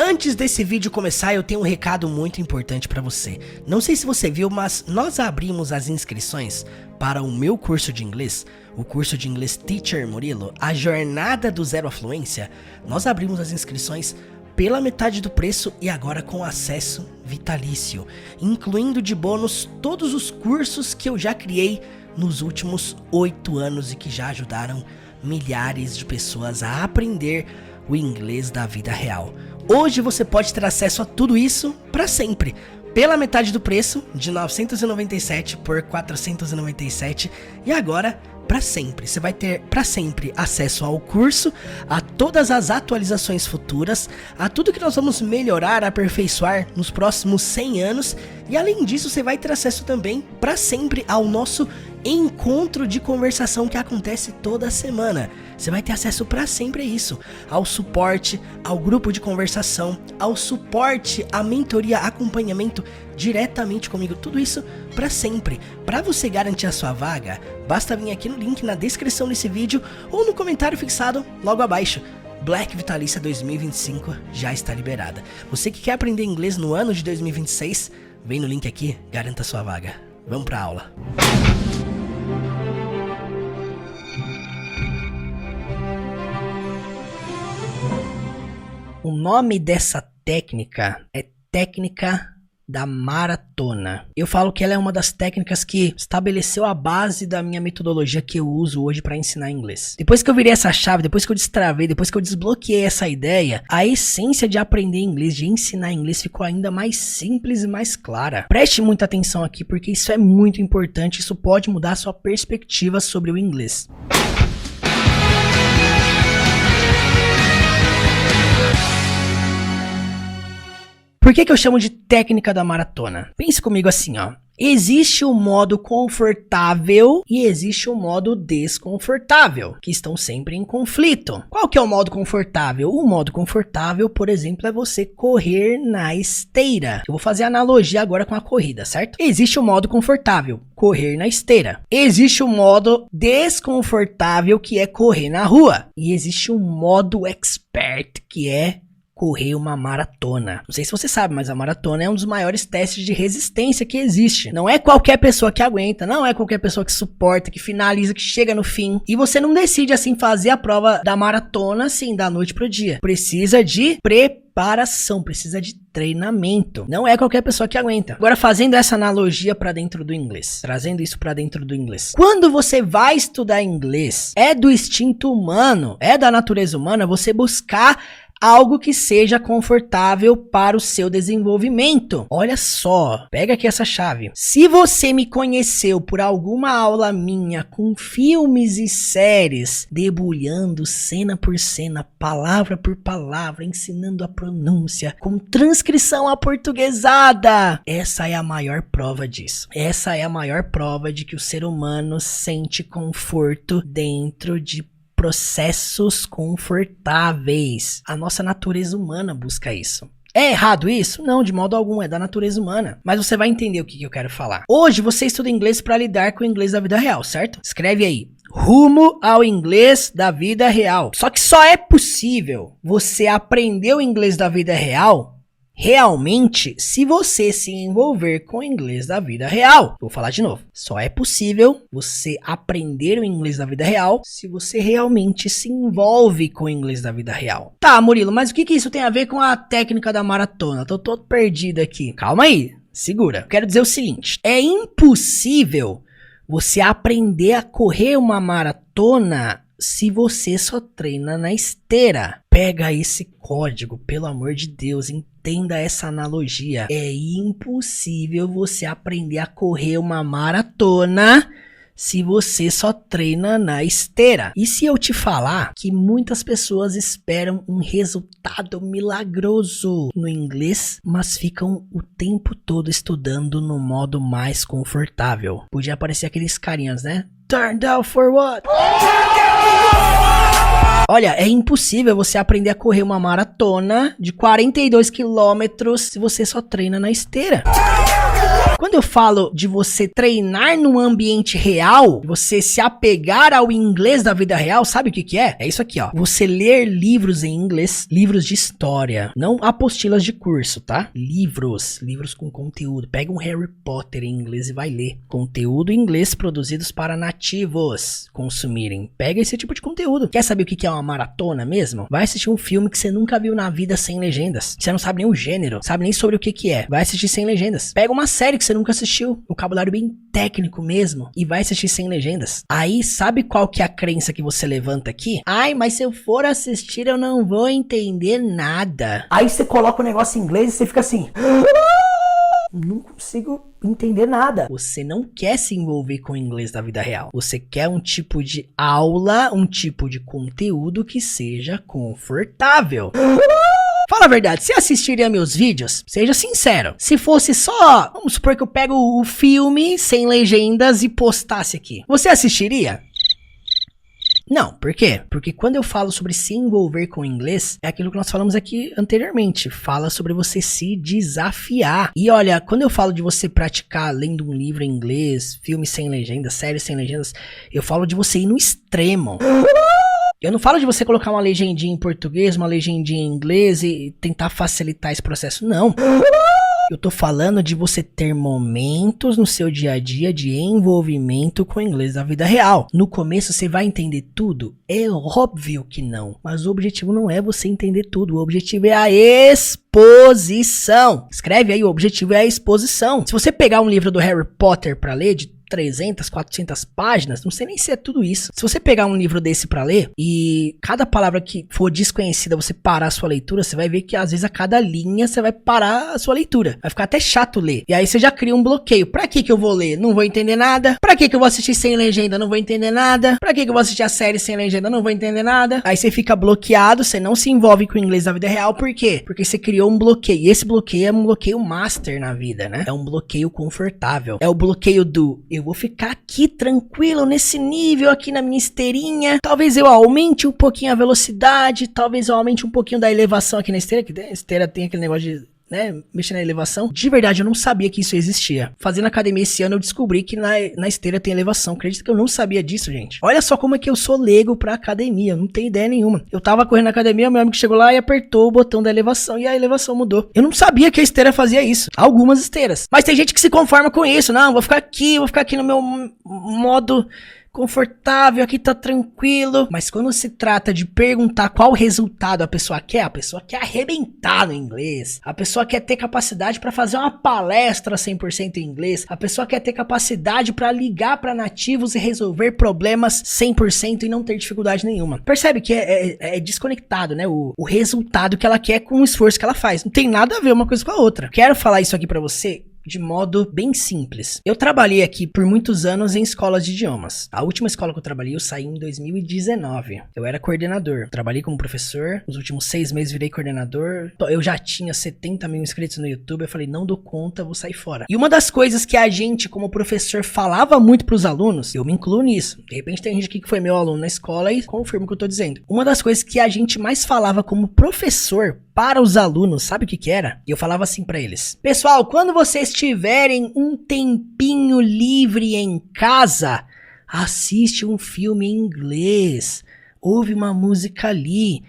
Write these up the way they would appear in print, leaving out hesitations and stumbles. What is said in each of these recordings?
Antes desse vídeo começar, eu tenho um recado muito importante pra você. Não sei se você viu, mas nós abrimos as inscrições para o meu curso de inglês, o curso de inglês Teacher Murilo, a jornada do zero à fluência. Nós abrimos as inscrições pela metade do preço e agora com acesso vitalício, incluindo de bônus todos os cursos que eu já criei nos últimos 8 anos e que já ajudaram milhares de pessoas a aprender o inglês da vida real. Hoje você pode ter acesso a tudo isso para sempre, pela metade do preço, de 997 por 497, e agora para sempre. Você vai ter para sempre acesso ao curso, a todas as atualizações futuras, a tudo que nós vamos melhorar, aperfeiçoar nos próximos 100 anos, e além disso você vai ter acesso também para sempre ao nosso encontro de conversação que acontece toda semana. Você vai ter acesso para sempre a isso, ao suporte, ao grupo de conversação, ao suporte, à mentoria, acompanhamento diretamente comigo, tudo isso para sempre. Para você garantir a sua vaga, basta vir aqui no link na descrição desse vídeo ou no comentário fixado logo abaixo. Black Vitalícia 2025 já está liberada. Você que quer aprender inglês no ano de 2026, vem no link aqui, garanta a sua vaga. Vamos para a aula. O nome dessa técnica é técnica da maratona. Eu falo que ela é uma das técnicas que estabeleceu a base da minha metodologia que eu uso hoje para ensinar inglês. Depois que eu virei essa chave, depois que eu destravei, depois que eu desbloqueei essa ideia, a essência de aprender inglês, de ensinar inglês ficou ainda mais simples e mais clara. Preste muita atenção aqui porque isso é muito importante, isso pode mudar a sua perspectiva sobre o inglês. Por que eu chamo de técnica da maratona? Pense comigo assim, ó. Existe o modo confortável e existe o modo desconfortável, que estão sempre em conflito. Qual que é o modo confortável? O modo confortável, por exemplo, é você correr na esteira. Eu vou fazer analogia agora com a corrida, certo? Existe o modo confortável, correr na esteira. Existe o modo desconfortável, que é correr na rua. E existe o modo expert, que é correr uma maratona. Não sei se você sabe, mas a maratona é um dos maiores testes de resistência que existe. Não é qualquer pessoa que aguenta, não é qualquer pessoa que suporta, que finaliza, que chega no fim. E você não decide assim fazer a prova da maratona assim da noite pro dia. Precisa de preparação, precisa de treinamento. Não é qualquer pessoa que aguenta. Agora, fazendo essa analogia para dentro do inglês, trazendo isso para dentro do inglês. Quando você vai estudar inglês, é do instinto humano, é da natureza humana você buscar algo que seja confortável para o seu desenvolvimento. Olha só, pega aqui essa chave. Se você me conheceu por alguma aula minha com filmes e séries, debulhando cena por cena, palavra por palavra, ensinando a pronúncia, com transcrição aportuguesada, essa é a maior prova disso. Essa é a maior prova de que o ser humano sente conforto dentro de processos confortáveis. A nossa natureza humana busca isso. É errado isso? Não, de modo algum, é da natureza humana. Mas você vai entender o que eu quero falar. Hoje você estuda inglês para lidar com o inglês da vida real, certo? Escreve aí: rumo ao inglês da vida real. Só que só é possível você aprender o inglês da vida real realmente se você se envolver com o inglês da vida real. Vou falar de novo. Só é possível você aprender o inglês da vida real se você realmente se envolve com o inglês da vida real. Tá, Murilo, mas o que isso tem a ver com a técnica da maratona? Tô todo perdido aqui. Calma aí, segura. Quero dizer o seguinte: é impossível você aprender a correr uma maratona se você só treina na esteira. Pega esse código, pelo amor de Deus, entenda essa analogia. É impossível você aprender a correr uma maratona se você só treina na esteira. E se eu te falar que muitas pessoas esperam um resultado milagroso no inglês, mas ficam o tempo todo estudando no modo mais confortável? Podia aparecer aqueles carinhas, né? Turn down for what? Olha, é impossível você aprender a correr uma maratona de 42 quilômetros se você só treina na esteira. Quando eu falo de você treinar no ambiente real, você se apegar ao inglês da vida real, sabe o que que é? É isso aqui, ó. Você ler livros em inglês, livros de história, não apostilas de curso, tá? Livros com conteúdo. Pega um Harry Potter em inglês e vai ler. Conteúdo em inglês produzidos para nativos consumirem. Pega esse tipo de conteúdo. Quer saber o que que é uma maratona mesmo? Vai assistir um filme que você nunca viu na vida sem legendas. Você não sabe nem o gênero, sabe nem sobre o que que é. Vai assistir sem legendas. Pega uma série que você nunca assistiu, vocabulário bem técnico mesmo, e vai assistir sem legendas. Aí, sabe qual que é a crença que você levanta aqui? Ai, mas se eu for assistir eu não vou entender nada. Aí você coloca o negócio em inglês e você fica assim... Não consigo entender nada. Você não quer se envolver com o inglês da vida real. Você quer um tipo de aula, um tipo de conteúdo que seja confortável. Fala a verdade, você assistiria meus vídeos? Seja sincero. Se fosse só, vamos supor que eu pego o filme sem legendas e postasse aqui. Você assistiria? Não, por quê? Porque quando eu falo sobre se envolver com o inglês, é aquilo que nós falamos aqui anteriormente. Fala sobre você se desafiar. E olha, quando eu falo de você praticar lendo um livro em inglês, filme sem legendas, séries sem legendas, eu falo de você ir no extremo. Eu não falo de você colocar uma legendinha em português, uma legendinha em inglês e tentar facilitar esse processo, não. Eu tô falando de você ter momentos no seu dia a dia de envolvimento com o inglês da vida real. No começo você vai entender tudo? É óbvio que não. Mas o objetivo não é você entender tudo. O objetivo é a exposição. Escreve aí, o objetivo é a exposição. Se você pegar um livro do Harry Potter pra ler, de 300, 400 páginas, não sei nem se é tudo isso. Se você pegar um livro desse pra ler e cada palavra que for desconhecida você parar a sua leitura, você vai ver que às vezes a cada linha você vai parar a sua leitura. Vai ficar até chato ler. E aí você já cria um bloqueio. Pra que eu vou ler? Não vou entender nada. Pra que eu vou assistir sem legenda? Não vou entender nada. Pra que eu vou assistir a série sem legenda? Não vou entender nada. Aí você fica bloqueado, você não se envolve com o inglês da vida real. Por quê? Porque você criou um bloqueio. E esse bloqueio é um bloqueio master na vida, né? É um bloqueio confortável. É o bloqueio do eu vou ficar aqui tranquilo nesse nível aqui na minha esteirinha. Talvez eu aumente um pouquinho a velocidade, talvez eu aumente um pouquinho da elevação aqui na esteira, que a esteira tem aquele negócio de, né, mexer na elevação. De verdade, eu não sabia que isso existia. Fazendo academia esse ano, eu descobri que na esteira tem elevação. Acredito que eu não sabia disso, gente. Olha só como é que eu sou leigo pra academia. Eu não tenho ideia nenhuma. Eu tava correndo na academia, meu amigo chegou lá e apertou o botão da elevação e a elevação mudou. Eu não sabia que a esteira fazia isso. Algumas esteiras. Mas tem gente que se conforma com isso. Não, vou ficar aqui no meu modo confortável, aqui tá tranquilo. Mas quando se trata de perguntar qual resultado a pessoa quer arrebentar no inglês. A pessoa quer ter capacidade pra fazer uma palestra 100% em inglês. A pessoa quer ter capacidade pra ligar pra nativos e resolver problemas 100% e não ter dificuldade nenhuma. Percebe que é desconectado, né? O resultado que ela quer com o esforço que ela faz. Não tem nada a ver uma coisa com a outra. Quero falar isso aqui pra você de modo bem simples. Eu trabalhei aqui por muitos anos em escolas de idiomas. A última escola que eu trabalhei, eu saí em 2019. Eu era coordenador. Trabalhei como professor. Nos últimos 6 meses virei coordenador. Eu já tinha 70 mil inscritos no YouTube. Eu falei, não dou conta, vou sair fora. E uma das coisas que a gente, como professor, falava muito pros alunos, eu me incluo nisso. De repente tem gente aqui que foi meu aluno na escola e confirma o que eu tô dizendo. Uma das coisas que a gente mais falava como professor para os alunos, sabe o que que era? E eu falava assim pra eles: pessoal, quando vocês tiverem um tempinho livre em casa, assiste um filme em inglês, ouve uma música ali,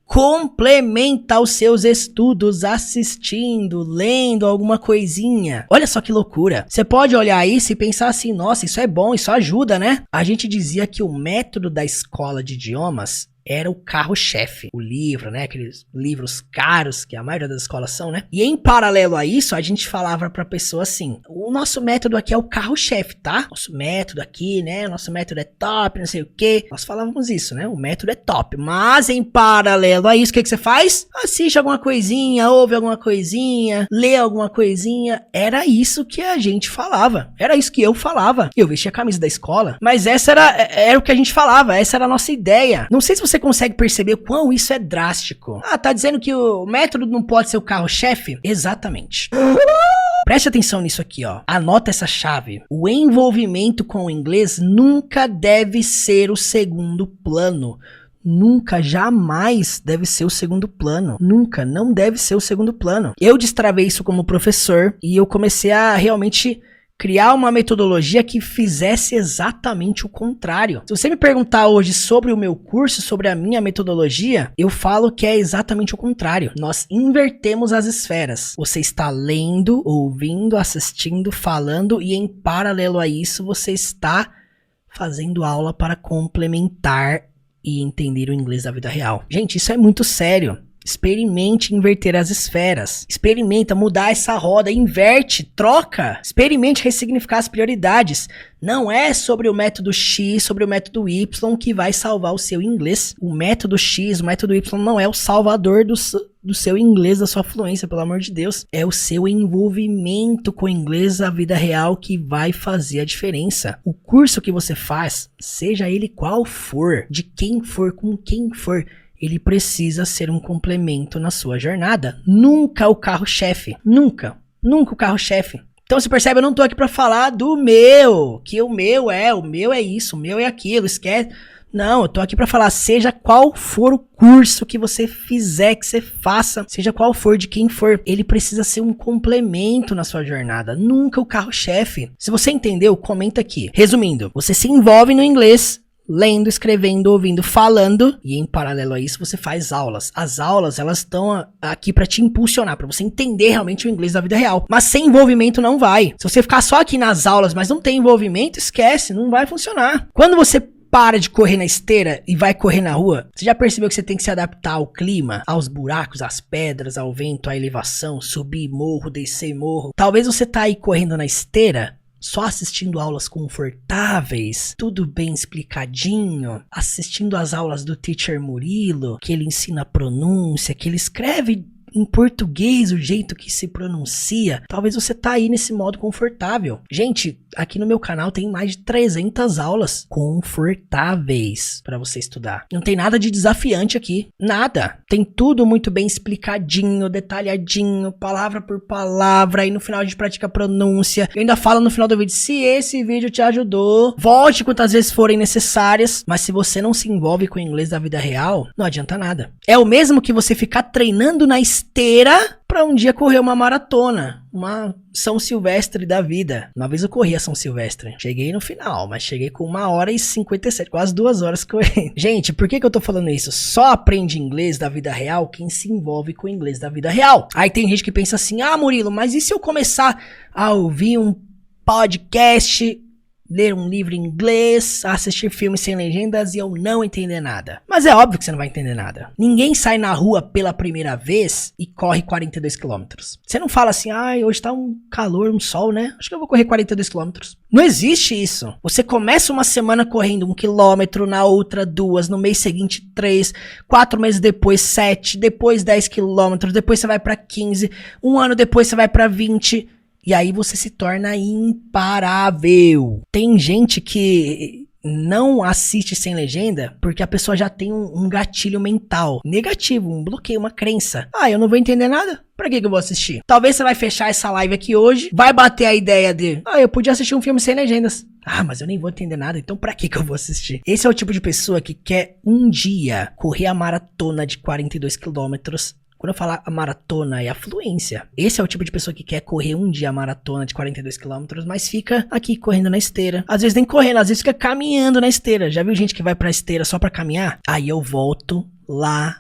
complementa os seus estudos assistindo, lendo alguma coisinha. Olha só que loucura. Você pode olhar isso e pensar assim, nossa, isso é bom, isso ajuda, né? A gente dizia que o método da escola de idiomas era o carro-chefe, o livro, né, aqueles livros caros que a maioria das escolas são, né, e em paralelo a isso, a gente falava pra pessoa assim, o nosso método aqui é o carro-chefe, tá, nosso método aqui, né, nosso método é top, não sei o que, nós falávamos isso, né, o método é top, mas em paralelo a isso, o que você faz? Assiste alguma coisinha, ouve alguma coisinha, lê alguma coisinha, era isso que a gente falava, era isso que eu falava, eu vestia a camisa da escola, mas essa era o que a gente falava, essa era a nossa ideia. Não sei se você consegue perceber quão isso é drástico. Ah, tá dizendo que o método não pode ser o carro-chefe? Exatamente. Preste atenção nisso aqui, ó. Anota essa chave. O envolvimento com o inglês nunca deve ser o segundo plano. nunca, jamais deve ser o segundo plano. Nunca, não deve ser o segundo plano. Eu destravei isso como professor e eu comecei a realmente criar uma metodologia que fizesse exatamente o contrário. Se você me perguntar hoje sobre o meu curso, sobre a minha metodologia, eu falo que é exatamente o contrário. Nós invertemos as esferas. Você está lendo, ouvindo, assistindo, falando e em paralelo a isso você está fazendo aula para complementar e entender o inglês da vida real. Gente, isso é muito sério. Experimente inverter as esferas. Experimenta mudar essa roda. Inverte, troca. Experimente ressignificar as prioridades. Não é sobre o método X, sobre o método Y que vai salvar o seu inglês. O método X, o método Y não é o salvador do seu inglês, da sua fluência, pelo amor de Deus. É o seu envolvimento com o inglês da vida real que vai fazer a diferença. O curso que você faz, seja ele qual for, de quem for, com quem for, ele precisa ser um complemento na sua jornada. Nunca o carro-chefe. Nunca. Nunca o carro-chefe. Então você percebe, eu não tô aqui pra falar do meu. Que o meu é isso, o meu é aquilo, esquece. Não, eu tô aqui pra falar, seja qual for o curso que você fizer, que você faça, seja qual for, de quem for, ele precisa ser um complemento na sua jornada, nunca o carro-chefe. Se você entendeu, comenta aqui. Resumindo, você se envolve no inglês, lendo, escrevendo, ouvindo, falando, e em paralelo a isso você faz aulas. As aulas, elas estão aqui para te impulsionar, para você entender realmente o inglês da vida real. Mas sem envolvimento não vai. Se você ficar só aqui nas aulas, mas não tem envolvimento, esquece, não vai funcionar. Quando você para de correr na esteira e vai correr na rua, você já percebeu que você tem que se adaptar ao clima, aos buracos, às pedras, ao vento, à elevação, subir morro, descer morro. Talvez você tá aí correndo na esteira, só assistindo aulas confortáveis, tudo bem explicadinho, assistindo as aulas do Teacher Murilo, que ele ensina a pronúncia, que ele escreve em português o jeito que se pronuncia. Talvez você tá aí nesse modo confortável. Gente, aqui no meu canal tem mais de 300 aulas confortáveis para você estudar. Não tem nada de desafiante aqui, nada. Tem tudo muito bem explicadinho, detalhadinho, palavra por palavra, e no final a gente pratica a pronúncia. Eu ainda falo no final do vídeo, se esse vídeo te ajudou, volte quantas vezes forem necessárias, mas se você não se envolve com o inglês da vida real, não adianta nada. É o mesmo que você ficar treinando na esteira para um dia correr uma maratona, uma São Silvestre da vida. Uma vez eu corri a São Silvestre, cheguei no final, mas cheguei com 1h57, quase 2 horas correndo. Gente, por que eu tô falando isso? Só aprende inglês da vida real quem se envolve com o inglês da vida real. Aí tem gente que pensa assim, ah, Murilo, mas e se eu começar a ouvir um podcast, ler um livro em inglês, assistir filmes sem legendas e eu não entender nada? Mas é óbvio que você não vai entender nada. Ninguém sai na rua pela primeira vez e corre 42 km. Você não fala assim, hoje tá um calor, um sol, né? Acho que eu vou correr 42 km. Não existe isso. Você começa uma semana correndo 1 km, na outra 2, no mês seguinte 3, 4 meses depois 7, depois 10 km, depois você vai pra 15, um ano depois você vai pra 20. E aí você se torna imparável. Tem gente que não assiste sem legenda porque a pessoa já tem um gatilho mental negativo, um bloqueio, uma crença. Eu não vou entender nada. Pra que eu vou assistir? Talvez você vai fechar essa live aqui hoje, vai bater a ideia de, eu podia assistir um filme sem legendas. Mas eu nem vou entender nada, então pra que eu vou assistir? Esse é o tipo de pessoa que quer um dia correr a maratona de 42 quilômetros. Quando eu falar a maratona, é a fluência. Esse é o tipo de pessoa que quer correr um dia a maratona de 42 km, mas fica aqui correndo na esteira. Às vezes nem correndo, às vezes fica caminhando na esteira. Já viu gente que vai pra esteira só pra caminhar? Aí eu volto lá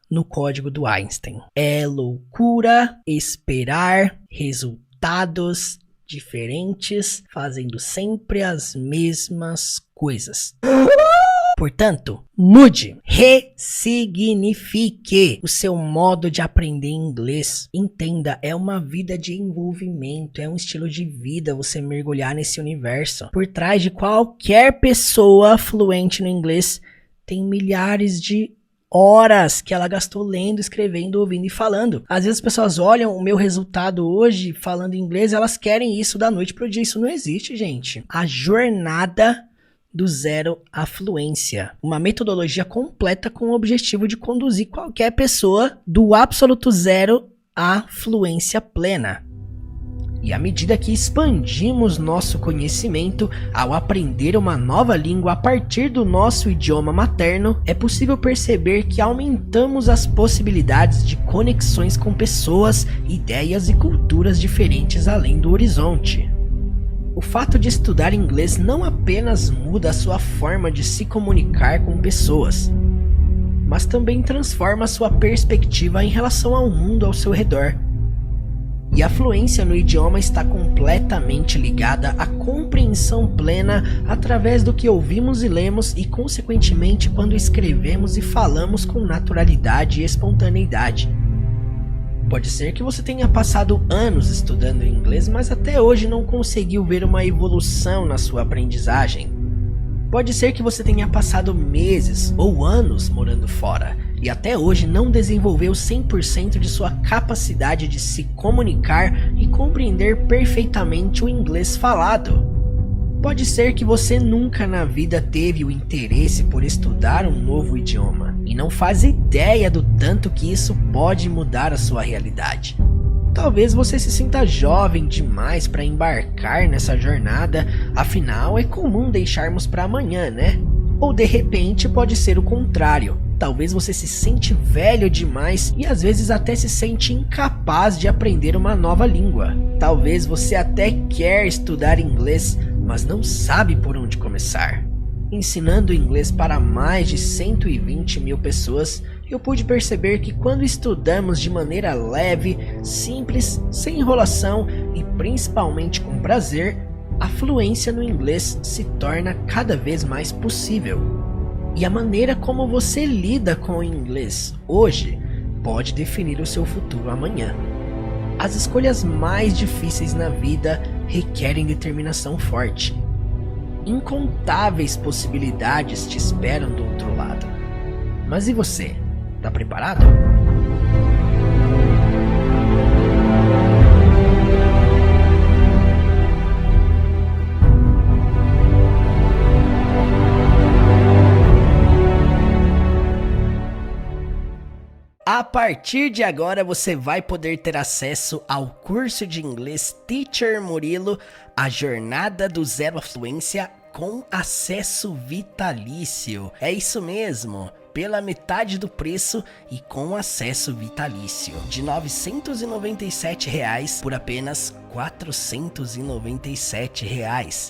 no código do Einstein. É loucura esperar resultados diferentes, fazendo sempre as mesmas coisas. Portanto, mude, ressignifique o seu modo de aprender inglês. Entenda, é uma vida de envolvimento, é um estilo de vida você mergulhar nesse universo. Por trás de qualquer pessoa fluente no inglês, tem milhares de horas que ela gastou lendo, escrevendo, ouvindo e falando. Às vezes as pessoas olham o meu resultado hoje falando inglês, elas querem isso da noite pro dia. Isso não existe, gente. A jornada do zero à fluência. Uma metodologia completa com o objetivo de conduzir qualquer pessoa do absoluto zero à fluência plena. E à medida que expandimos nosso conhecimento ao aprender uma nova língua a partir do nosso idioma materno, é possível perceber que aumentamos as possibilidades de conexões com pessoas, ideias e culturas diferentes além do horizonte. O fato de estudar inglês não apenas muda a sua forma de se comunicar com pessoas, mas também transforma sua perspectiva em relação ao mundo ao seu redor. E a fluência no idioma está completamente ligada à compreensão plena através do que ouvimos e lemos e, consequentemente, quando escrevemos e falamos com naturalidade e espontaneidade. Pode ser que você tenha passado anos estudando inglês, mas até hoje não conseguiu ver uma evolução na sua aprendizagem. Pode ser que você tenha passado meses ou anos morando fora e até hoje não desenvolveu 100% de sua capacidade de se comunicar e compreender perfeitamente o inglês falado. Pode ser que você nunca na vida teve o interesse por estudar um novo idioma e não faz ideia do tanto que isso pode mudar a sua realidade. Talvez você se sinta jovem demais para embarcar nessa jornada, afinal é comum deixarmos para amanhã, né? Ou de repente pode ser o contrário. Talvez você se sente velho demais e às vezes até se sente incapaz de aprender uma nova língua. Talvez você até quer estudar inglês, mas não sabe por onde começar. Ensinando inglês para mais de 120 mil pessoas, eu pude perceber que quando estudamos de maneira leve, simples, sem enrolação e principalmente com prazer, a fluência no inglês se torna cada vez mais possível. E a maneira como você lida com o inglês hoje pode definir o seu futuro amanhã. As escolhas mais difíceis na vida requerem determinação forte. Incontáveis possibilidades te esperam do outro lado. Mas e você? Tá preparado? A partir de agora você vai poder ter acesso ao curso de inglês Teacher Murilo, a jornada do zero à fluência com acesso vitalício. É isso mesmo, pela metade do preço e com acesso vitalício. De R$ 997 por apenas R$ 497.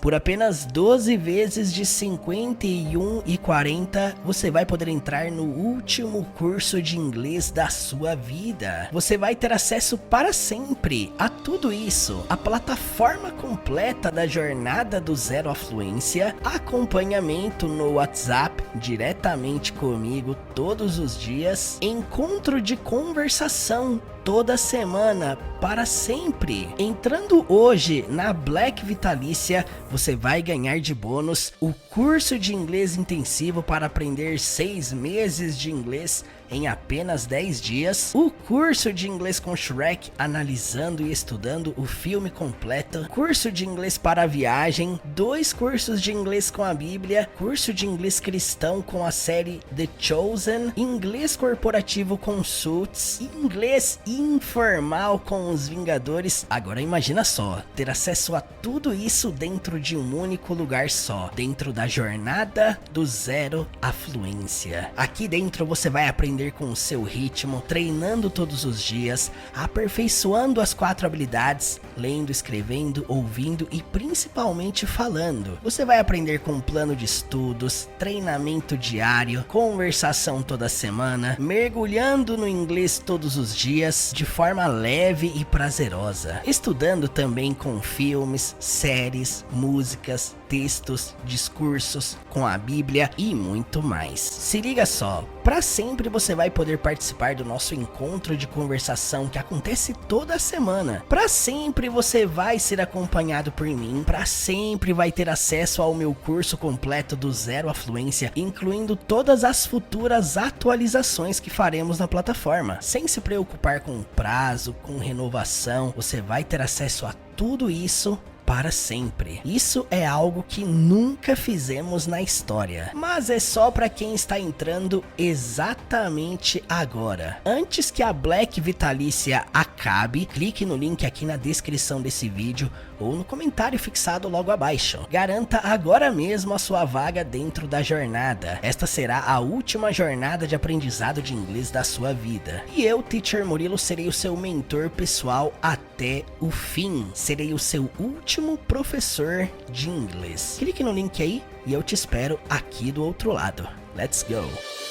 Por apenas 12 vezes de R$ 51,40 você vai poder entrar no último curso de inglês da sua vida. Você vai ter acesso para sempre a tudo isso, a plataforma completa da jornada do zero à fluência, acompanhamento no WhatsApp diretamente comigo todos os dias, encontro de conversação toda semana para sempre. Entrando hoje na Black Vitalícia, você vai ganhar de bônus o curso de inglês intensivo para aprender 6 meses de inglês em apenas 10 dias, o curso de inglês com Shrek, analisando e estudando o filme completo, curso de inglês para viagem, 2 cursos de inglês com a Bíblia, curso de inglês cristão com a série The Chosen, inglês corporativo com Suits, inglês informal com os Vingadores. Agora imagina só, ter acesso a tudo isso dentro de um único lugar só, dentro da jornada do zero à fluência. Aqui dentro você vai aprender com o seu ritmo, treinando todos os dias, aperfeiçoando as 4 habilidades, lendo, escrevendo, ouvindo e principalmente falando. Você vai aprender com um plano de estudos, treinamento diário, conversação toda semana, mergulhando no inglês todos os dias, de forma leve e prazerosa, estudando também com filmes, séries, músicas, textos, discursos, com a Bíblia e muito mais. Se liga só, para sempre você vai poder participar do nosso encontro de conversação que acontece toda semana. Para sempre você vai ser acompanhado por mim, para sempre vai ter acesso ao meu curso completo do zero à fluência, incluindo todas as futuras atualizações que faremos na plataforma. Sem se preocupar com prazo, com renovação, você vai ter acesso a tudo isso para sempre. Isso é algo que nunca fizemos na história, mas é só para quem está entrando exatamente agora. Antes que a Black Vitalícia acabe, clique no link aqui na descrição desse vídeo ou no comentário fixado logo abaixo. Garanta agora mesmo a sua vaga dentro da jornada. Esta será a última jornada de aprendizado de inglês da sua vida. E eu, Teacher Murilo, serei o seu mentor pessoal até o fim. Serei o seu último professor de inglês. Clique no link aí e eu te espero aqui do outro lado. Let's go!